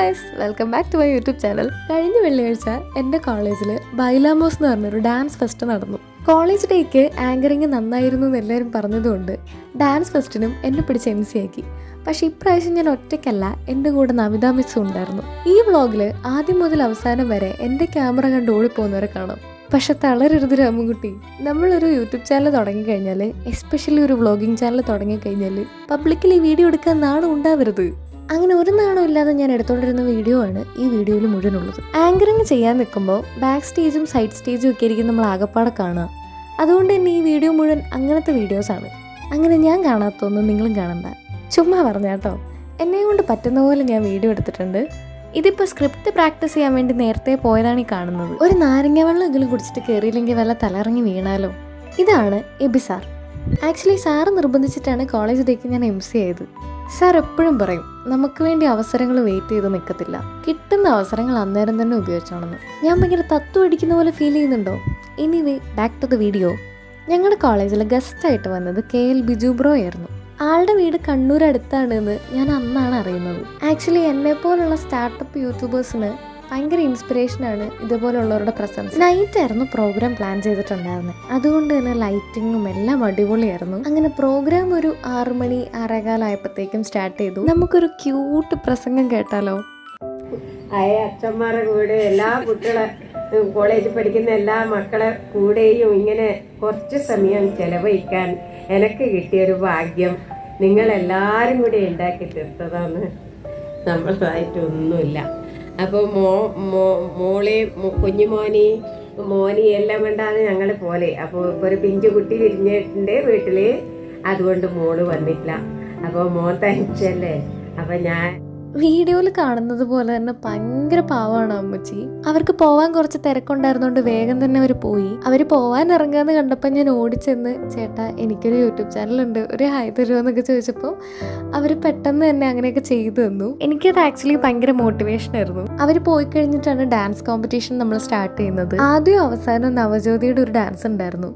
Guys, welcome back to my YouTube channel. കഴിഞ്ഞ വെള്ളിയാഴ്ച എൻ്റെ കോളേജിൽ ബൈലാമോസ് എന്ന് പറഞ്ഞൊരു ഡാൻസ് ഫെസ്റ്റ് നടന്നു. കോളേജ് ഡേക്ക് ആങ്കറിങ് നന്നായിരുന്നു എന്ന് എല്ലാവരും പറഞ്ഞതുകൊണ്ട് ഡാൻസ് ഫെസ്റ്റിനും എന്നെ പിടിച്ച് MC ആക്കി. പക്ഷേ ഇപ്രാവശ്യം ഞാൻ ഒറ്റയ്ക്കല്ല, എൻ്റെ കൂടെ നമിത മിസ്സും ഉണ്ടായിരുന്നു. ഈ വ്ളോഗിൽ ആദ്യം മുതൽ അവസാനം വരെ എൻ്റെ ക്യാമറ കണ്ട് ഓടിപ്പോകുന്നവരെ കാണാം. പക്ഷെ തളരരുത് രാമൻകുട്ടി, നമ്മളൊരു യൂട്യൂബ് ചാനൽ തുടങ്ങിക്കഴിഞ്ഞാൽ, എസ്പെഷ്യലി ഒരു വ്ളോഗിങ് ചാനൽ തുടങ്ങിക്കഴിഞ്ഞാൽ പബ്ലിക്കിൽ ഈ വീഡിയോ എടുക്കാൻ നാണം ഉണ്ടാവരുത്. അങ്ങനെ ഒരു നാണം ഇല്ലാതെ ഞാൻ എടുത്തോണ്ടിരുന്ന വീഡിയോ ആണ് ഈ വീഡിയോയിൽ മുഴുവനുള്ളത്. ആങ്കറിങ് ചെയ്യാൻ നിൽക്കുമ്പോൾ ബാക്ക് സ്റ്റേജും സൈഡ് സ്റ്റേജും ഒക്കെ ആയിരിക്കും നമ്മൾ ആകപ്പാടെ കാണുക. അതുകൊണ്ട് തന്നെ ഈ വീഡിയോ മുഴുവൻ അങ്ങനത്തെ വീഡിയോസാണ്. അങ്ങനെ ഞാൻ കാണാത്തൊന്നും നിങ്ങളും കാണണ്ട, ചുമ്മാ പറഞ്ഞാട്ടോ. എന്നെ കൊണ്ട് പറ്റുന്ന പോലെ ഞാൻ വീഡിയോ എടുത്തിട്ടുണ്ട്. ഇതിപ്പോൾ സ്ക്രിപ്റ്റ് പ്രാക്ടീസ് ചെയ്യാൻ വേണ്ടി നേരത്തെ പോയതാണ് ഈ കാണുന്നത്. ഒരു നാരങ്ങ വെള്ളം എങ്കിലും കുടിച്ചിട്ട് കയറിയില്ലെങ്കിൽ വല്ല തലറങ്ങി വീണാലോ. ഇതാണ് എബി സാർ. ആക്ച്വലി സാറ് നിർബന്ധിച്ചിട്ടാണ് കോളേജ് ഡേക്ക് ഞാൻ MC ആയത്. സാർ എപ്പോഴും പറയും, നമുക്ക് വേണ്ടി അവസരങ്ങൾ വെയിറ്റ് ചെയ്ത് നിൽക്കത്തില്ല, കിട്ടുന്ന അവസരങ്ങൾ അന്നേരം തന്നെ ഉപയോഗിച്ചോണെന്ന്. ഞാൻ ഭയങ്കര തത്വം അടിക്കുന്ന പോലെ ഫീൽ ചെയ്യുന്നുണ്ടോ? Anyway, back to the video. ഞങ്ങളുടെ കോളേജിൽ ഗസ്റ്റായിട്ട് വന്നത് KL ബിജു ബ്രോ ആയിരുന്നു. ആളുടെ വീട് കണ്ണൂർ അടുത്താണ് എന്ന് ഞാൻ അന്നാണ് അറിയുന്നത്. ആക്ച്വലി എന്നെപ്പോലുള്ള സ്റ്റാർട്ടപ്പ് യൂട്യൂബേഴ്സിന് ഭയങ്കര ഇൻസ്പിറേഷനാണ് ഇതുപോലുള്ളവരുടെ പ്രസൻസ്. നൈറ്റ് ആയിരുന്നു പ്രോഗ്രാം പ്ലാൻ ചെയ്തിട്ടുണ്ടായിരുന്നത്. അതുകൊണ്ട് തന്നെ ലൈറ്റിങ്ങും എല്ലാം അടിപൊളിയായിരുന്നു. അങ്ങനെ പ്രോഗ്രാം ഒരു 6 മണി 6:15 ആയപ്പോഴത്തേക്കും സ്റ്റാർട്ട് ചെയ്തു. നമുക്കൊരു ക്യൂട്ട് പ്രസംഗം കേട്ടാലോ? അച്ഛന്മാരുടെ കൂടെ എല്ലാ കുട്ടികളെ, കോളേജിൽ പഠിക്കുന്ന എല്ലാ മക്കളെ കൂടെയും ഇങ്ങനെ കുറച്ച് സമയം ചെലവഴിക്കാൻ എനിക്ക് കിട്ടിയൊരു ഭാഗ്യം നിങ്ങളെല്ലാവരും കൂടി ഉണ്ടാക്കി തീർത്തതാണ്. നമ്മളായിട്ടൊന്നുമില്ല. അപ്പോൾ മോളെ കുഞ്ഞുമോനി മോനി എല്ലാം കൊണ്ടാണ് ഞങ്ങൾ പോലെ. അപ്പോൾ ഇപ്പോൾ ഒരു പിഞ്ചു കുട്ടി വിരിഞ്ഞിട്ടുണ്ട് വീട്ടിൽ, അതുകൊണ്ട് മോള് വന്നിട്ടില്ല. അപ്പോൾ മോൻ തനിച്ചല്ലേ. അപ്പം ഞാൻ വീഡിയോയിൽ കാണുന്നത് പോലെ തന്നെ ഭയങ്കര പാവമാണ് അമ്മച്ചി. അവർക്ക് പോവാൻ കുറച്ച് തിരക്കുണ്ടായിരുന്നോണ്ട് വേഗം തന്നെ അവർ പോയി. അവർ പോവാൻ ഇറങ്ങാന്ന് കണ്ടപ്പോൾ ഞാൻ ഓടിച്ചെന്ന്, ചേട്ടാ എനിക്കൊരു യൂട്യൂബ് ചാനലുണ്ട്, ഒരു ഹായ് തരുമോ എന്നൊക്കെ ചോദിച്ചപ്പോൾ അവർ പെട്ടെന്ന് തന്നെ അങ്ങനെയൊക്കെ ചെയ്തു തന്നു. എനിക്കത് ആക്ച്വലി ഭയങ്കര മോട്ടിവേഷൻ ആയിരുന്നു. അവർ പോയി കഴിഞ്ഞിട്ടാണ് ഡാൻസ് കോമ്പറ്റീഷൻ നമ്മൾ സ്റ്റാർട്ട് ചെയ്യുന്നത്. ആദ്യം അവസാനം നവജ്യോതിയുടെ ഒരു ഡാൻസ് ഉണ്ടായിരുന്നു.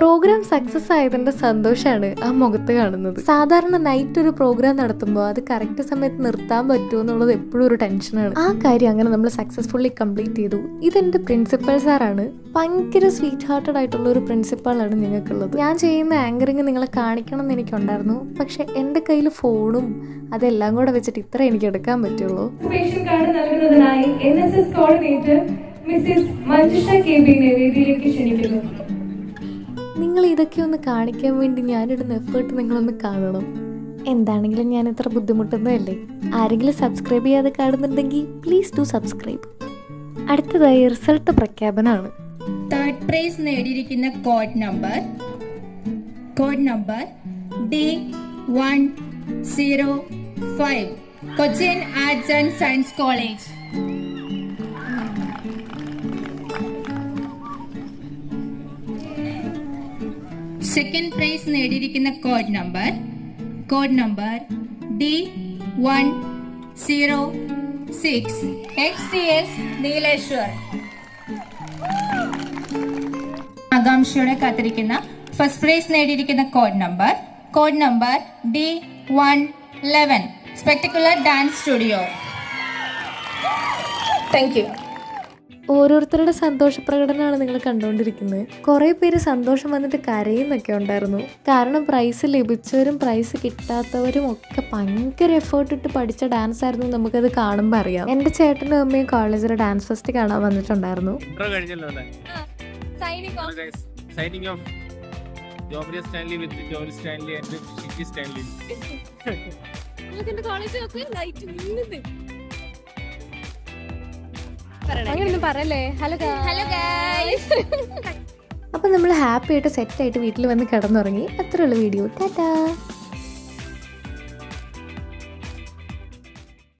പ്രോഗ്രാം സക്സസ് ആയതിന്റെ സന്തോഷമാണ് ആ മുഖത്ത് കാണുന്നത്. സാധാരണ നൈറ്റ് ഒരു പ്രോഗ്രാം നടത്തുമ്പോൾ അത് കറക്റ്റ് സമയത്ത് നിർത്താൻ പറ്റുമോ എന്നുള്ളത് എപ്പോഴും ഒരു ടെൻഷനാണ്. ആ കാര്യം അങ്ങനെ നമ്മൾ സക്സസ്ഫുള്ളി കംപ്ലീറ്റ് ചെയ്തു. ഇതെന്റെ പ്രിൻസിപ്പൽ സാറാണ്. ഭയങ്കര സ്വീറ്റ് ഹാർട്ടഡ് ആയിട്ടുള്ള ഒരു പ്രിൻസിപ്പാളാണ് ഞങ്ങൾക്കുള്ളത്. ഞാൻ ചെയ്യുന്ന ആങ്കറിങ് നിങ്ങളെ കാണിക്കണം എന്ന് എനിക്കുണ്ടായിരുന്നു, പക്ഷെ എൻ്റെ കയ്യിൽ ഫോണും അതെല്ലാം കൂടെ വെച്ചിട്ട് ഇത്ര എനിക്ക് എടുക്കാൻ പറ്റുള്ളൂ. നിങ്ങൾ ഇതൊക്കെ ഒന്ന് കാണിക്കാൻ വേണ്ടി ഞാനിടുന്ന എഫേർട്ട് നിങ്ങളൊന്ന് കാണണം. എന്താണെങ്കിലും ഞാൻ ഇത്ര ബുദ്ധിമുട്ടുന്നതല്ലേ. ആരെങ്കിലും സബ്സ്ക്രൈബ് ചെയ്യാതെ കാണുന്നുണ്ടെങ്കിൽ പ്ലീസ് ഡു സബ്സ്ക്രൈബ്. അടുത്തതായി റിസൾട്ട് പ്രഖ്യാപനമാണ്. തേർഡ് പ്രൈസ് നേടിയിരിക്കുന്ന code number D105 Cochin arts and science college. Second prize നേടിയിരിക്കുന്ന code number D105 6. XTS Nileshwar. ആകാംക്ഷയോടെ കാത്തിരിക്കുന്ന ഫസ്റ്റ് പ്രൈസ് നേടിയിരിക്കുന്ന code number D111 spectacular dance studio. Thank you. ഓരോരുത്തരുടെ സന്തോഷ പ്രകടനമാണ് നിങ്ങൾ കണ്ടുകൊണ്ടിരിക്കുന്നത്. കുറേ പേര് സന്തോഷം വന്നിട്ട് കരയുന്നൊക്കെ ഉണ്ടായിരുന്നു. കാരണം പ്രൈസ് ലഭിച്ചവരും പ്രൈസ് കിട്ടാത്തവരും ഒക്കെ ഭയങ്കര എഫേർട്ട് ഇട്ട് പഠിച്ച ഡാൻസ് ആയിരുന്നു. നമുക്കത് കാണുമ്പോൾ അറിയാം. എൻ്റെ ചേട്ടനും അമ്മയും കോളേജിലെ ഡാൻസ് ഫെസ്റ്റ് കാണാൻ വന്നിട്ടുണ്ടായിരുന്നു. Signing off. Jovria Stanley with Jovria Stanley and Shiki Stanley. അപ്പം നമ്മൾ ഹാപ്പി ആയിട്ട് സെറ്റായിട്ട് വീട്ടിൽ വന്ന് കിടന്നുറങ്ങി. അത്രയുള്ള വീഡിയോ. ടാറ്റാ.